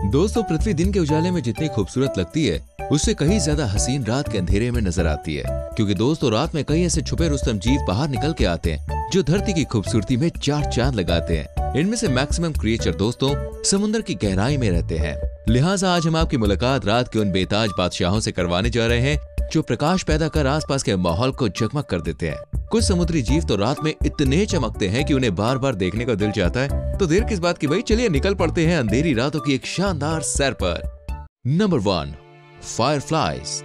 दोस्तों, पृथ्वी दिन के उजाले में जितनी खूबसूरत लगती है, उससे कहीं ज्यादा हसीन रात के अंधेरे में नजर आती है। क्योंकि दोस्तों, रात में कई ऐसे छुपे रुस्तम जीव बाहर निकल के आते हैं जो धरती की खूबसूरती में चार चांद लगाते हैं। इनमें से मैक्सिमम क्रिएचर दोस्तों समुद्र की गहराई में रहते हैं। लिहाजा आज हम आपकी मुलाकात रात के उन बेताज बादशाहों से करवाने जा रहे हैं जो प्रकाश पैदा कर आसपास के माहौल को जगमग कर देते हैं। कुछ समुद्री जीव तो रात में इतने चमकते हैं कि उन्हें बार बार देखने का दिल चाहता है। तो देर किस बात की भाई, चलिए निकल पड़ते हैं अंधेरी रातों की एक शानदार सैर पर। Number 1, fireflies.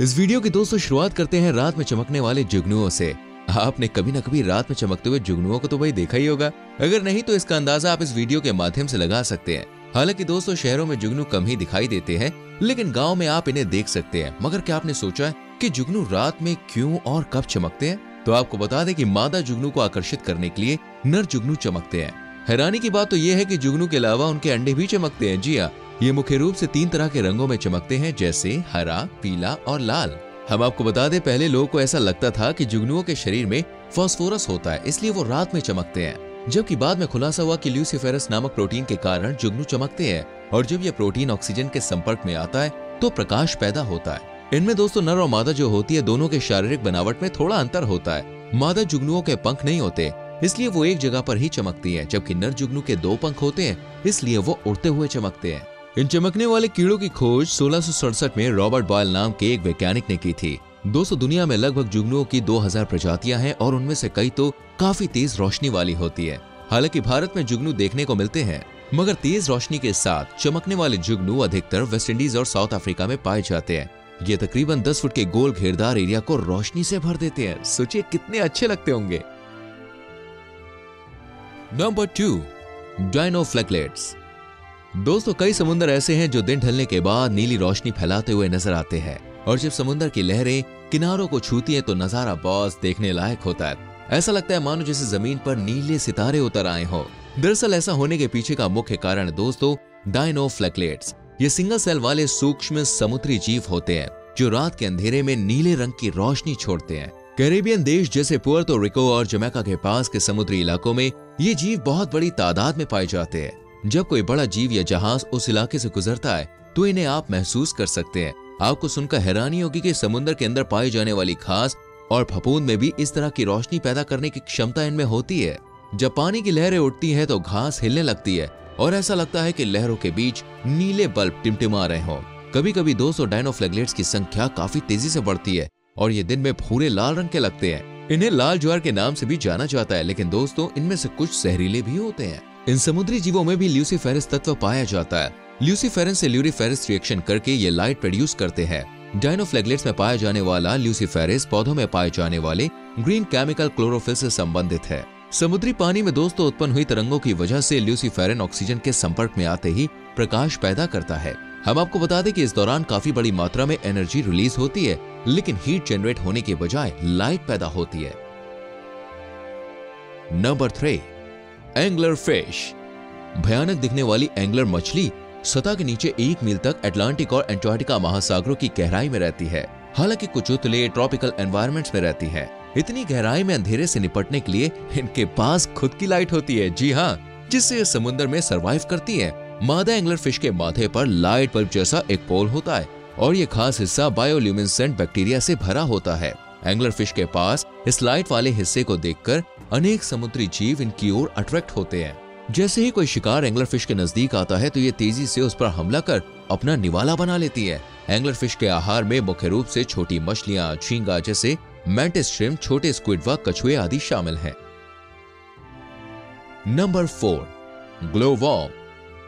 इस वीडियो की दोस्तों शुरुआत करते हैं रात में चमकने वाले जुगनुओं से। आपने कभी न कभी रात में चमकते हुए जुगनुओं को तो भाई देखा ही होगा। अगर नहीं तो इसका अंदाजा आप इस वीडियो के माध्यम से लगा सकते हैं। हालांकि दोस्तों, शहरों में जुगनू कम ही दिखाई देते हैं, लेकिन गांव में आप इन्हें देख सकते हैं। मगर क्या आपने सोचा है कि जुगनू रात में क्यों और कब चमकते हैं? तो आपको बता दें कि मादा जुगनू को आकर्षित करने के लिए नर जुगनू चमकते हैं। हैरानी की बात तो यह है कि जुगनू के अलावा उनके अंडे भी चमकते हैं। जी हाँ, ये मुख्य रूप से 3 तरह के रंगों में चमकते हैं, जैसे हरा, पीला और लाल। हम आपको बता दें, पहले लोगों को ऐसा लगता था कि जुगनुओं के शरीर में फास्फोरस होता है, इसलिए वो रात में चमकते हैं। जबकि बाद में खुलासा हुआ कि ल्यूसीफेरस नामक प्रोटीन के कारण जुगनू चमकते हैं, और जब यह प्रोटीन ऑक्सीजन के संपर्क में आता है तो प्रकाश पैदा होता है। इनमें दोस्तों नर और मादा जो होती है, दोनों के शारीरिक बनावट में थोड़ा अंतर होता है। मादा जुगनुओं के पंख नहीं होते, इसलिए वो एक जगह पर ही चमकती हैं, जबकि नर जुगनू के 2 पंख होते हैं, इसलिए वो उड़ते हुए चमकते हैं। इन चमकने वाले कीड़ों की खोज 1667 में रॉबर्ट बॉयल नाम के एक वैज्ञानिक ने की थी। दोस्तों, दुनिया में लगभग जुगनुओं की 2000 प्रजातियां हैं और उनमें से कई तो काफी तेज रोशनी वाली होती है। हालांकि भारत में जुगनू देखने को मिलते हैं, मगर तेज रोशनी के साथ चमकने वाले जुगनू अधिकतर वेस्ट इंडीज और साउथ अफ्रीका में पाए जाते हैं। ये तकरीबन 10 फुट के गोल घेरदार एरिया को रोशनी से भर देते हैं। सोचिए कितने अच्छे लगते होंगे। नंबर 2, डायनोफ्लेगलेट्स। दोस्तों, कई समुद्र ऐसे हैं जो दिन ढलने के बाद नीली रोशनी फैलाते हुए नजर आते हैं, और जब समुद्र की लहरें किनारों को छूती हैं तो नजारा बहुत देखने लायक होता है। ऐसा लगता है मानो जैसे जमीन पर नीले सितारे उतर आए हों। दरअसल ऐसा होने के पीछे का मुख्य कारण है दोस्तों डायनोफ्लेगलेट्स। ये सिंगल सेल वाले सूक्ष्म समुद्री जीव होते हैं जो रात के अंधेरे में नीले रंग की रोशनी छोड़ते हैं। कैरेबियन देश जैसे पुर्तो रिको और जमैका के पास के समुद्री इलाकों में ये जीव बहुत बड़ी तादाद में पाए जाते हैं। जब कोई बड़ा जीव या जहाज उस इलाके से गुजरता है तो इन्हें आप महसूस कर सकते हैं। आपको सुनकर हैरानी होगी कि समुद्र के अंदर पाई जाने वाली घास और फफूंद में भी इस तरह की रोशनी पैदा करने की क्षमता इनमें होती है। जब पानी की लहरें उठती हैं तो घास हिलने लगती है और ऐसा लगता है कि लहरों के बीच नीले बल्ब टिमटिमा रहे हों। कभी कभी 200 डायनोफ्लेगलेट्स की संख्या काफी तेजी से बढ़ती है और ये दिन में भूरे लाल रंग के लगते हैं। इन्हें लाल ज्वार के नाम से भी जाना जाता है, लेकिन दोस्तों इनमें से कुछ जहरीले भी होते हैं। इन समुद्री जीवों में भी ल्यूसीफेरस तत्व पाया जाता है। ल्यूसीफेरस से ल्यूरीफेरस रिएक्शन करके ये लाइट प्रोड्यूस करते हैं। डायनोफ्लेगलेट्स में पाया जाने वाला ल्यूसीफेरस पौधों में पाए जाने वाले ग्रीन केमिकल क्लोरोफिल से संबंधित है। समुद्री पानी में दोस्तों उत्पन्न हुई तरंगों की वजह से ल्यूसीफेरन ऑक्सीजन के संपर्क में आते ही प्रकाश पैदा करता है। हम आपको बता दें कि इस दौरान काफी बड़ी मात्रा में एनर्जी रिलीज होती है, लेकिन हीट जनरेट होने के बजाय लाइट पैदा होती है। Number 3, angler fish. भयानक दिखने वाली एंगलर मछली सतह के नीचे 1 मील तक अटलांटिक और एंटार्क्टिका महासागरों की गहराई में रहती है। हालांकि कुछ उतले ट्रॉपिकल एनवायरनमेंट्स में रहती है। इतनी गहराई में अंधेरे से निपटने के लिए इनके पास खुद की लाइट होती है। जी हाँ, जिससे ये समुद्र में सरवाइव करती है। मादा एंगलर फिश के माथे पर लाइट बल्ब जैसा एक पोल होता है और ये खास हिस्सा बायोल्यूमिनेसेंट बैक्टीरिया से भरा होता है। एंगलर फिश के पास इस लाइट वाले हिस्से को देखकर अनेक समुद्री जीव इनकी ओर अट्रैक्ट होते हैं। जैसे ही कोई शिकार एंगलर फिश के नजदीक आता है तो ये तेजी से उस पर हमला कर अपना निवाला बना लेती है। एंगलर फिश के आहार में मुख्य रूप से छोटी मछलियां, झींगा जैसे मैंटिस श्रिम्प, छोटे स्क्विड व कछुए आदि शामिल हैं। Number 4, glow worm.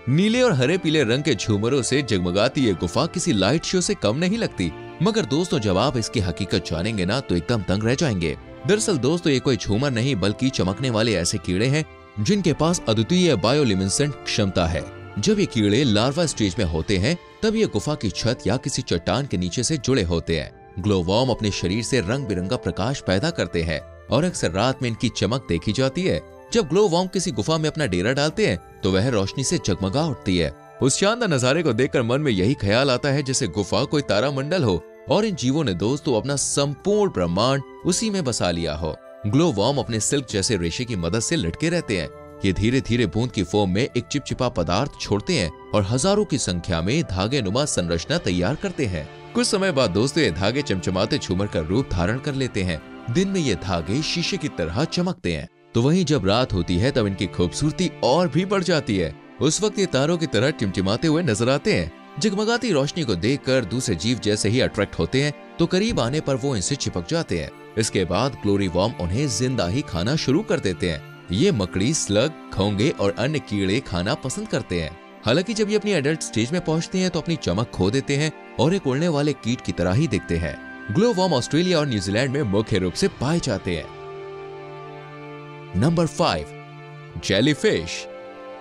नीले और हरे पीले रंग के झूमरों से जगमगाती ये गुफा किसी लाइट शो से कम नहीं लगती। मगर दोस्तों, जब आप इसकी हकीकत जानेंगे ना तो एकदम दंग रह जाएंगे। दरअसल दोस्तों, ये कोई झूमर नहीं बल्कि चमकने वाले ऐसे कीड़े हैं जिनके पास अद्वितीय बायोल्यूमिनेसेंट क्षमता है। जब ये कीड़े लार्वा स्टेज में होते हैं तब ये गुफा की छत या किसी चट्टान के नीचे से जुड़े होते हैं। ग्लो वॉर्म अपने शरीर से रंग बिरंगा प्रकाश पैदा करते हैं और अक्सर रात में इनकी चमक देखी जाती है। जब ग्लो वॉर्म किसी गुफा में अपना डेरा डालते हैं तो वह रोशनी से जगमगा उठती है। उस शानदार नजारे को देखकर मन में यही ख्याल आता है जैसे गुफा कोई तारामंडल हो और इन जीवों ने दोस्तों अपना संपूर्ण ब्रह्मांड उसी में बसा लिया हो। ग्लो वॉर्म अपने सिल्क जैसे रेशे की मदद से लटके रहते हैं। ये धीरे धीरे बूंद की फॉर्म में एक चिपचिपा पदार्थ छोड़ते हैं और हजारों की संख्या में धागे नुमा संरचना तैयार करते हैं। कुछ समय बाद दोस्तों ये धागे चमचमाते झूमर का रूप धारण कर लेते हैं। दिन में ये धागे शीशे की तरह चमकते हैं, तो वहीं जब रात होती है तब इनकी खूबसूरती और भी बढ़ जाती है। उस वक्त ये तारों की तरह टिमटिमाते हुए नजर आते हैं। जगमगाती रोशनी को देखकर दूसरे जीव जैसे ही अट्रैक्ट होते हैं तो करीब आने पर वो इनसे चिपक जाते हैं। इसके बाद ग्लोरी वर्म उन्हें जिंदा ही खाना शुरू कर देते हैं। ये मकड़ी, स्लग, घोंगे और अन्य कीड़े खाना पसंद करते हैं। हालांकि जब ये अपनी एडल्ट स्टेज में पहुंचते हैं तो अपनी चमक खो देते हैं और एक उड़ने वाले कीट की तरह ही दिखते हैं। ग्लो वर्म ऑस्ट्रेलिया और न्यूजीलैंड में मुख्य रूप से पाए जाते हैं। Number 5, jellyfish.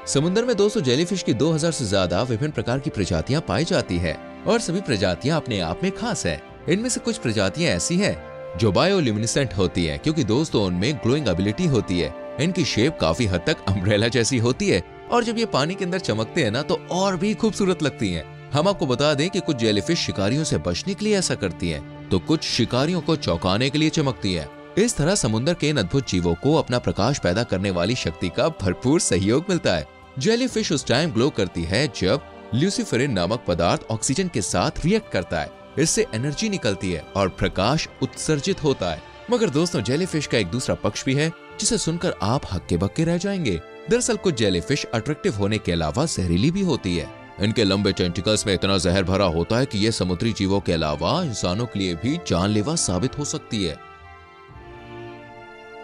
समुद्र में दोस्तों जेलीफिश की 2000 से ज्यादा विभिन्न प्रकार की प्रजातियां पाई जाती है और सभी प्रजातियां अपने आप में खास है। इनमें से कुछ प्रजातियां ऐसी हैं जो बायोल्यूमिनेसेंट होती है, क्योंकि दोस्तों उनमें ग्लोइंग एबिलिटी होती है। इनकी शेप काफी हद तक अम्ब्रेला जैसी होती है और जब ये पानी के अंदर चमकते हैं ना तो और भी खूबसूरत लगती हैं। हम आपको बता दें कि कुछ जेलीफिश शिकारियों से बचने के लिए ऐसा करती हैं, तो कुछ शिकारियों को चौंकाने के लिए चमकती हैं। इस तरह समुद्र के इन अद्भुत जीवों को अपना प्रकाश पैदा करने वाली शक्ति का भरपूर सहयोग मिलता है। जेलीफिश उस टाइम ग्लो करती है जब ल्यूसिफेरिन नामक पदार्थ ऑक्सीजन के साथ रिएक्ट करता है। इससे एनर्जी निकलती है और प्रकाश उत्सर्जित होता है। मगर दोस्तों जेलीफिश का एक दूसरा पक्ष भी है जिसे सुनकर आप हक्के बक्के रह जाएंगे। दरअसल कुछ जेलीफिश अट्रैक्टिव होने के अलावा जहरीली भी होती है। इनके लंबे टेंटिकल्स में इतना जहर भरा होता है कि ये समुद्री जीवों के अलावा इंसानों के लिए भी जानलेवा साबित हो सकती है।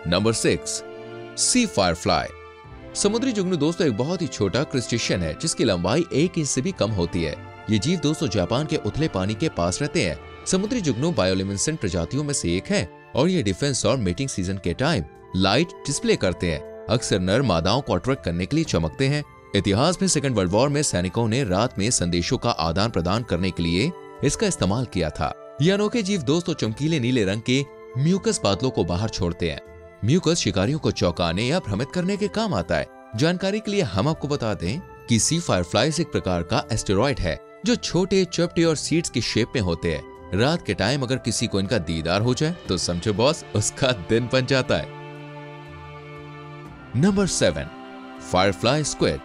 नंबर 6, सी फायरफ्लाई। समुद्री जुगनू दोस्तों एक बहुत ही छोटा क्रस्टेशियन है जिसकी लंबाई 1 इंच से भी कम होती है। ये जीव दोस्तों जापान के उथले पानी के पास रहते हैं। समुद्री जुगनू बायोल्यूमिनेसेंट प्रजातियों में से एक है और ये डिफेंस और मीटिंग सीजन के टाइम लाइट डिस्प्ले करते हैं। अक्सर नर मादाओं को अट्रैक्ट करने के लिए चमकते हैं। इतिहास में सेकंड वर्ल्ड वॉर में सैनिकों ने रात में संदेशों का आदान प्रदान करने के लिए इसका इस्तेमाल किया था। ये अनोखे जीव दोस्तों चमकीले नीले रंग के म्यूकस बादलों को बाहर छोड़ते हैं। म्यूकस शिकारियों को चौंकाने या भ्रमित करने के काम आता है। जानकारी के लिए हम आपको बता दें कि सी फायरफ्लाइज एक प्रकार का एस्टेरॉइड है जो छोटे चपटे और सीड्स की शेप में होते हैं। रात के टाइम अगर किसी को इनका दीदार हो जाए तो समझो बॉस उसका दिन बन जाता है। Number 7, Firefly squid.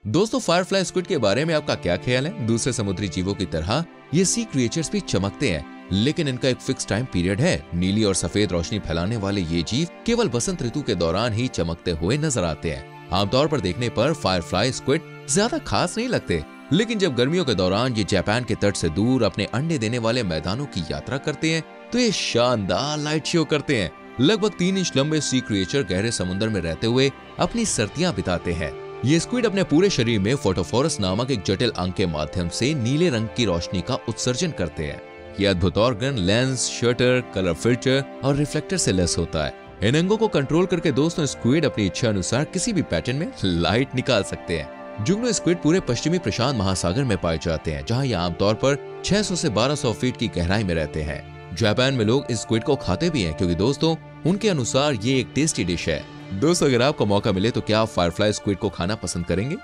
दोस्तों फायरफ्लाई स्क्विड के बारे में आपका क्या ख्याल है? दूसरे समुद्री जीवों की तरह ये सी क्रिएचर्स भी चमकते हैं, लेकिन इनका एक फिक्स टाइम पीरियड है। नीली और सफेद रोशनी फैलाने वाले ये जीव केवल बसंत ऋतु के दौरान ही चमकते हुए नजर आते हैं। आमतौर पर देखने पर फायरफ्लाई स्क्विड ज्यादा खास नहीं लगते, लेकिन जब गर्मियों के दौरान ये जापान के तट से दूर अपने अंडे देने वाले मैदानों की यात्रा करते हैं तो ये शानदार लाइट शो करते हैं। लगभग 3 इंच लंबे सी क्रिएचर गहरे समुद्र में रहते हुए अपनी सर्दियां बिताते हैं। ये स्क्विड अपने पूरे शरीर में फोटोफोरस नामक एक जटिल अंग के माध्यम से नीले रंग की रोशनी का उत्सर्जन करते हैं। ये अद्भुत organ lens, shutter, colour filter और रिफ्लेक्टर से लैस होता है। इन अंगों को कंट्रोल करके दोस्तों स्क्विड अपनी इच्छा अनुसार किसी भी पैटर्न में लाइट निकाल सकते हैं। जुगनू स्क्विड पूरे पश्चिमी प्रशांत महासागर में पाए जाते हैं, जहां ये आमतौर पर 600 से 1200 फीट की गहराई में रहते हैं। जापान में लोग इस स्क्विड को खाते भी हैं क्योंकि दोस्तों उनके अनुसार ये एक टेस्टी डिश है। दोस्तों अगर आपको मौका मिले तो क्या आप फायरफ्लाई स्क्विड को खाना पसंद करेंगे?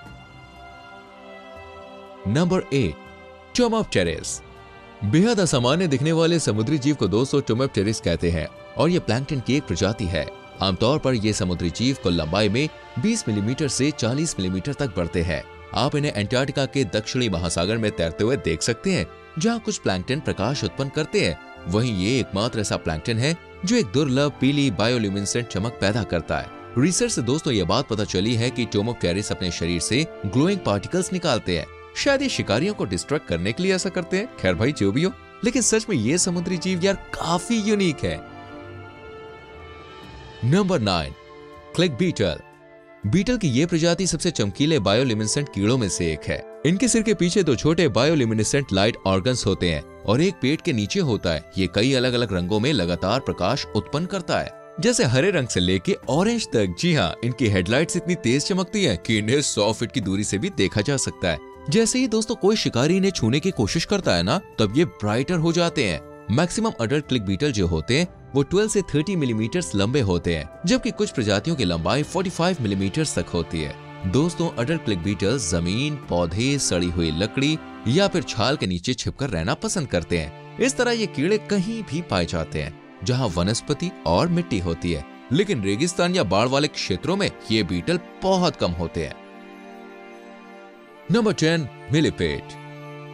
नंबर 8, टोमोप्टेरिस। बेहद असामान्य दिखने वाले समुद्री जीव को दोस्तों टोमोप्टेरिस कहते हैं और ये प्लैंकटन की एक प्रजाति है। आमतौर पर ये समुद्री जीव को लंबाई में 20 मिलीमीटर से 40 मिलीमीटर तक बढ़ते हैं। आप इन्हें अंटार्कटिका के दक्षिणी महासागर में तैरते हुए देख सकते हैं, जहां कुछ प्लैंकटन प्रकाश उत्पन्न करते हैं। वहीं ये एकमात्र ऐसा प्लैंकटन है जो एक दुर्लभ पीली बायोल्यूमिनेसेंट चमक पैदा करता है। रिसर्च से दोस्तों ये बात पता चली है कि टोमोप्टेरिस अपने शरीर से ग्लोइंग पार्टिकल्स निकालते हैं। शायद ये शिकारियों को डिस्ट्रैक्ट करने के लिए ऐसा करते हैं। खैर भाई जो भी हो, लेकिन सच में ये समुद्री जीव यार काफी यूनिक है। Number 9, click beetle. बीटल की ये प्रजाति सबसे चमकीले बायोल्यूमिनेसेंट कीड़ों में से एक है। इनके सिर के पीछे 2 छोटे बायोल्यूमिनेसेंट लाइट ऑर्गन्स होते हैं और एक पेट के नीचे होता है। ये कई अलग अलग रंगों में लगातार प्रकाश उत्पन्न करता है, जैसे हरे रंग से लेके ऑरेंज तक। जी हाँ, इनकी हेडलाइट्स इतनी तेज चमकती हैं कि इन्हें 100 फीट की दूरी से भी देखा जा सकता है। जैसे ही दोस्तों कोई शिकारी इन्हें छूने की कोशिश करता है ना, तब ये ब्राइटर हो जाते हैं। मैक्सिमम अडल्ट क्लिक बीटल जो होते हैं वो 12 से 30 मिलीमीटर लंबे होते हैं, जबकि कुछ प्रजातियों की लंबाई 45 मिलीमीटर तक होती है। दोस्तों अडल्ट क्लिक बीटल जमीन, पौधे, सड़ी हुई लकड़ी या फिर छाल के नीचे छिपकर रहना पसंद करते हैं। इस तरह ये कीड़े कहीं भी पाए जाते हैं जहां वनस्पति और मिट्टी होती है। लेकिन रेगिस्तान या बाढ़ वाले क्षेत्रों में ये बीटल बहुत कम होते हैं। Number 10, millipede.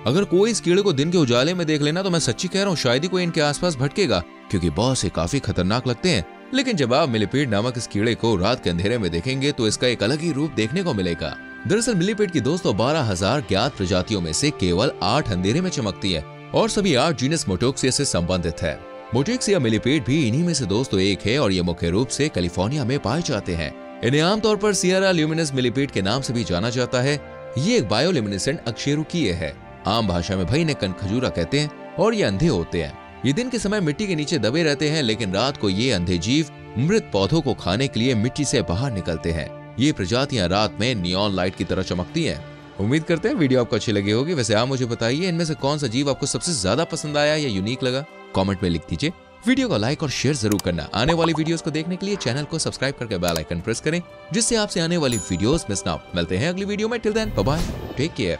अगर कोई इस कीड़े को दिन के उजाले में देख लेना तो मैं सच्ची कह रहा हूँ शायद ही कोई इनके आसपास भटकेगा, क्योंकि बहुत से काफी खतरनाक लगते हैं। लेकिन जब आप मिलीपेड नामक इस कीड़े को रात के अंधेरे में देखेंगे तो इसका एक अलग ही रूप देखने को मिलेगा। दरअसल मिलीपेड की दोस्तों 12,000 ज्ञात प्रजातियों में से केवल 8 अंधेरे में चमकती है और सभी 8 जीनस मोटोक्सिया से संबंधित है। मोटेक्सिया मिलीपेड भी इन्हीं में से दोस्तों एक है और ये मुख्य रूप से कैलिफोर्निया में पाए जाते हैं। इन्हें आमतौर पर सियरा ल्यूमिनस मिलीपेड के नाम से भी जाना जाता है। ये एक बायोल्यूमिनेसेंट अकशेरुकीय है। आम भाषा में भाई इन्हें कनखजूरा कहते हैं और ये अंधे होते हैं। ये दिन के समय मिट्टी के नीचे दबे रहते हैं, लेकिन रात को ये अंधे जीव मृत पौधों को खाने के लिए मिट्टी से बाहर निकलते हैं। ये प्रजातियां रात में नियॉन लाइट की तरह चमकती हैं। उम्मीद करते हैं वीडियो आपको अच्छी लगी होगी। वैसे आप मुझे बताइए इनमें से कौन सा जीव आपको सबसे ज्यादा पसंद आया या यूनिक लगा, कमेंट में लिख दीजिए। वीडियो को लाइक और शेयर जरूर करना। आने वाली वीडियोस को देखने के लिए चैनल को सब्सक्राइब करके बेल आइकन प्रेस करें, जिससे आपसे आने वाली वीडियोस मिस ना हो। मिलते हैं अगली वीडियो में। Till then bye bye, take care.